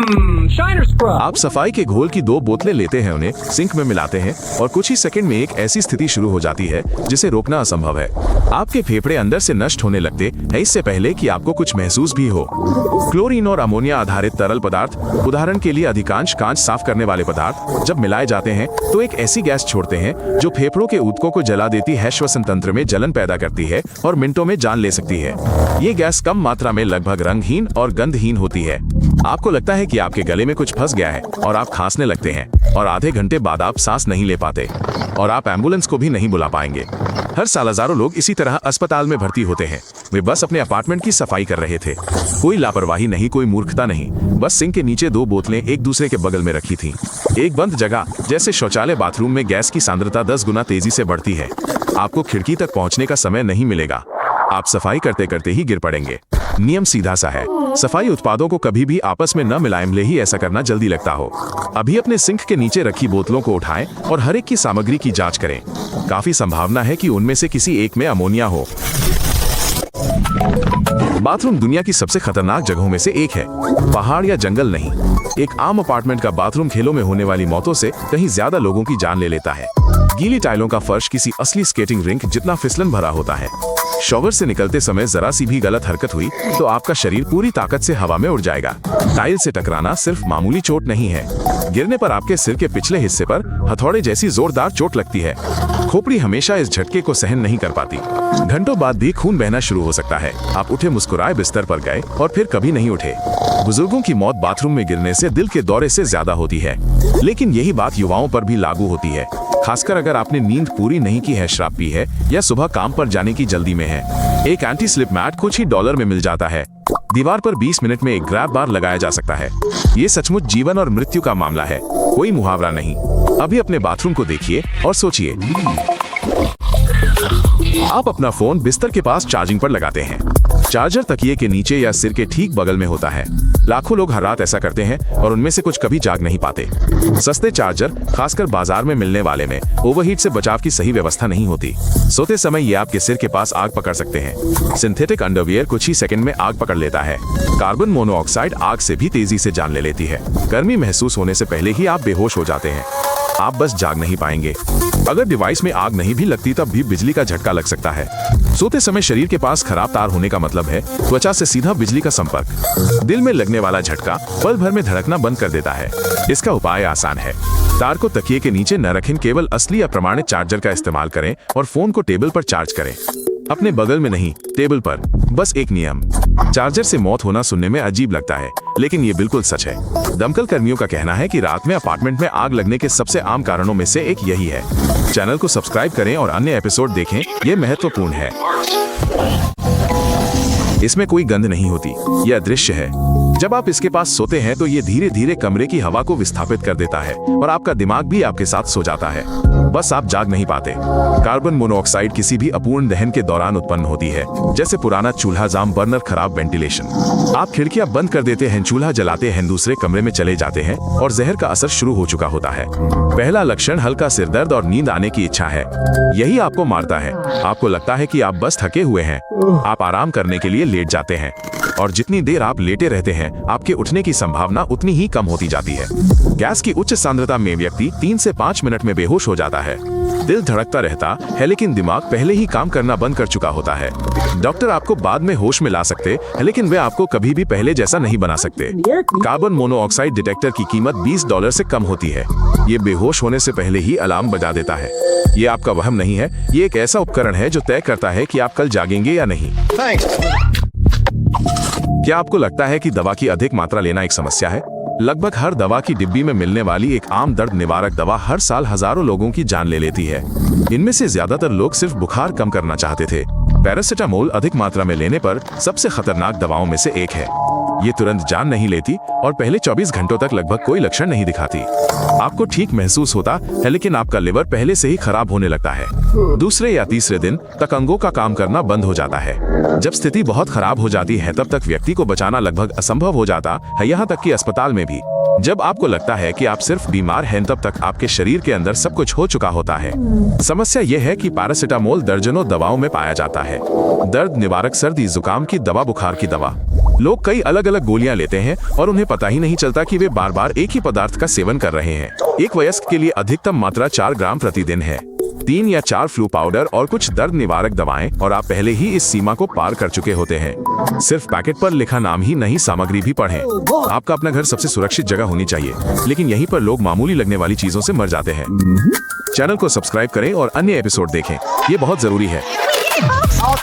Shiner scrub. आप सफाई के घोल की 2 बोतलें लेते हैं, उन्हें सिंक में मिलाते हैं और कुछ ही सेकंड में एक ऐसी स्थिति शुरू हो जाती है जिसे रोकना असंभव है। आपके फेफड़े अंदर से नष्ट होने लगते हैं इससे पहले कि आपको कुछ महसूस भी हो। क्लोरीन और अमोनिया आधारित तरल पदार्थ, उदाहरण के लिए अधिकांश कांच साफ करने वाले पदार्थ, जब मिलाए जाते हैं तो एक ऐसी गैस छोड़ते हैं जो फेफड़ों के ऊतकों को जला देती है, श्वसन तंत्र में जलन पैदा करती है और मिनटों में जान ले सकती है। ये गैस कम मात्रा में लगभग रंगहीन और गंधहीन होती है। आपको लगता है कि आपके गले में कुछ फंस गया है और आप खांसने लगते हैं और आधे घंटे बाद आप सांस नहीं ले पाते और आप एम्बुलेंस को भी नहीं बुला पाएंगे। हर साल हजारों लोग इसी तरह अस्पताल में भर्ती होते हैं। वे बस अपने अपार्टमेंट की सफाई कर रहे थे। कोई लापरवाही नहीं, कोई मूर्खता नहीं, बस सिंक के नीचे 2 बोतलें एक दूसरे के बगल में रखी थीं। एक बंद जगह जैसे शौचालय बाथरूम में गैस की सांद्रता 10 गुना तेजी से बढ़ती है। आपको खिड़की तक पहुंचने का समय नहीं मिलेगा। आप सफाई करते करते ही गिर पड़ेंगे। नियम सीधा सा है, सफाई उत्पादों को कभी भी आपस में न मिलाएं, भले ही ऐसा करना जल्दी लगता हो। अभी अपने सिंक के नीचे रखी बोतलों को उठाएं और हर एक की सामग्री की जांच करें। काफी संभावना है कि उनमें से किसी एक में अमोनिया हो। बाथरूम दुनिया की सबसे खतरनाक जगहों में से एक है, पहाड़ या जंगल नहीं। एक आम अपार्टमेंट का बाथरूम खेलों में होने वाली मौतों से कहीं ज्यादा लोगों की जान ले लेता है। गीली टाइलों का फर्श किसी असली स्केटिंग रिंक जितना फिसलन भरा होता है। शॉवर से निकलते समय जरा सी भी गलत हरकत हुई तो आपका शरीर पूरी ताकत से हवा में उड़ जाएगा। टाइल से टकराना सिर्फ मामूली चोट नहीं है, गिरने पर आपके सिर के पिछले हिस्से पर हथौड़े जैसी जोरदार चोट लगती है। खोपड़ी हमेशा इस झटके को सहन नहीं कर पाती। घंटों बाद भी खून बहना शुरू हो सकता है। आप उठे, मुस्कुराए, बिस्तर पर गए और फिर कभी नहीं उठे। बुजुर्गों की मौत बाथरूम में गिरने से दिल के दौरे से ज्यादा होती है, लेकिन यही बात युवाओं पर भी लागू होती है, खासकर अगर आपने नींद पूरी नहीं की है, शराब पी है या सुबह काम पर जाने की जल्दी में है। एक एंटी स्लिप मैट कुछ ही डॉलर में मिल जाता है। दीवार पर 20 मिनट में एक ग्रैब बार लगाया जा सकता है। ये सचमुच जीवन और मृत्यु का मामला है, कोई मुहावरा नहीं। अभी अपने बाथरूम को देखिए और सोचिए। आप अपना फोन बिस्तर के पास चार्जिंग पर लगाते हैं। चार्जर तकिए के नीचे या सिर के ठीक बगल में होता है। लाखों लोग हर रात ऐसा करते हैं और उनमें से कुछ कभी जाग नहीं पाते। सस्ते चार्जर, खासकर बाजार में मिलने वाले में, ओवरहीट से बचाव की सही व्यवस्था नहीं होती। सोते समय ये आपके सिर के पास आग पकड़ सकते हैं। सिंथेटिक अंडरवियर कुछ ही सेकंड में आग पकड़ लेता है। कार्बन मोनोऑक्साइड आग से भी तेजी से जान ले लेती है। गर्मी महसूस होने से पहले ही आप बेहोश हो जाते हैं। आप बस जाग नहीं पाएंगे। अगर डिवाइस में आग नहीं भी लगती तब भी बिजली का झटका लग सकता है। सोते समय शरीर के पास खराब तार होने का मतलब है त्वचा से सीधा बिजली का संपर्क। दिल में लगने वाला झटका पल भर में धड़कना बंद कर देता है। इसका उपाय आसान है, तार को तकिए के नीचे न रखें, केवल असली या प्रमाणित चार्जर का इस्तेमाल करें और फोन को टेबल पर चार्ज करें। अपने बगल में नहीं, टेबल पर। बस एक नियम, चार्जर से मौत होना सुनने में अजीब लगता है, लेकिन ये बिल्कुल सच है। दमकल कर्मियों का कहना है कि रात में अपार्टमेंट में आग लगने के सबसे आम कारणों में से एक यही है। चैनल को सब्सक्राइब करें और अन्य एपिसोड देखें, ये महत्वपूर्ण है। इसमें कोई गंध नहीं होती, यह अदृश्य है। जब आप इसके पास सोते हैं तो ये धीरे धीरे कमरे की हवा को विस्थापित कर देता है और आपका दिमाग भी आपके साथ सो जाता है, बस आप जाग नहीं पाते। कार्बन मोनोऑक्साइड किसी भी अपूर्ण दहन के दौरान उत्पन्न होती है, जैसे पुराना चूल्हा, जाम बर्नर, खराब वेंटिलेशन। आप खिड़कियां बंद कर देते हैं, चूल्हा जलाते हैं, दूसरे कमरे में चले जाते हैं और जहर का असर शुरू हो चुका होता है। पहला लक्षण हल्का सिरदर्द और नींद आने की इच्छा है। यही आपको मारता है। आपको लगता है कि आप बस थके हुए हैं। आप आराम करने के लिए लेट जाते हैं और जितनी देर आप लेटे रहते हैं आपके उठने की संभावना उतनी ही कम होती जाती है। गैस की उच्च सांद्रता में व्यक्ति 3 से 5 मिनट में बेहोश हो जाता है। दिल धड़कता रहता है लेकिन दिमाग पहले ही काम करना बंद कर चुका होता है। डॉक्टर आपको बाद में होश में ला सकते हैं लेकिन वे आपको कभी भी पहले जैसा नहीं बना सकते। कार्बन मोनोऑक्साइड डिटेक्टर की कीमत $20 से कम होती है। ये बेहोश होने से पहले ही अलार्म बजा देता है। ये आपका वहम नहीं है, ये एक ऐसा उपकरण है जो तय करता है कि आप कल जागेंगे या नहीं। क्या आपको लगता है कि दवा की अधिक मात्रा लेना एक समस्या है? लगभग हर दवा की डिब्बी में मिलने वाली एक आम दर्द निवारक दवा हर साल हजारों लोगों की जान ले लेती है। इनमें से ज्यादातर लोग सिर्फ बुखार कम करना चाहते थे। पैरासिटामोल अधिक मात्रा में लेने पर सबसे खतरनाक दवाओं में से एक है। ये तुरंत जान नहीं लेती और पहले 24 घंटों तक लगभग कोई लक्षण नहीं दिखाती। आपको ठीक महसूस होता है लेकिन आपका लिवर पहले से ही खराब होने लगता है। दूसरे या तीसरे दिन तक अंगों का काम करना बंद हो जाता है। जब स्थिति बहुत खराब हो जाती है तब तक व्यक्ति को बचाना लगभग असंभव हो जाता है, यहाँ तक कि अस्पताल में भी। जब आपको लगता है कि आप सिर्फ बीमार हैं, तब तक आपके शरीर के अंदर सब कुछ हो चुका होता है। समस्या यह है कि पैरासिटामोल दर्जनों दवाओं में पाया जाता है। दर्द निवारक, सर्दी जुकाम की दवा, बुखार की दवा। लोग कई अलग अलग गोलियां लेते हैं और उन्हें पता ही नहीं चलता कि वे बार बार एक ही पदार्थ का सेवन कर रहे हैं। एक वयस्क के लिए अधिकतम मात्रा 4 ग्राम प्रतिदिन है। 3 या 4 फ्लू पाउडर और कुछ दर्द निवारक दवाएं, और आप पहले ही इस सीमा को पार कर चुके होते हैं। सिर्फ पैकेट पर लिखा नाम ही नहीं, सामग्री भी पढ़ें। आपका अपना घर सबसे सुरक्षित जगह होनी चाहिए, लेकिन यहीं पर लोग मामूली लगने वाली चीजों से मर जाते हैं। चैनल को सब्सक्राइब करें और अन्य एपिसोड देखें, ये बहुत जरूरी है।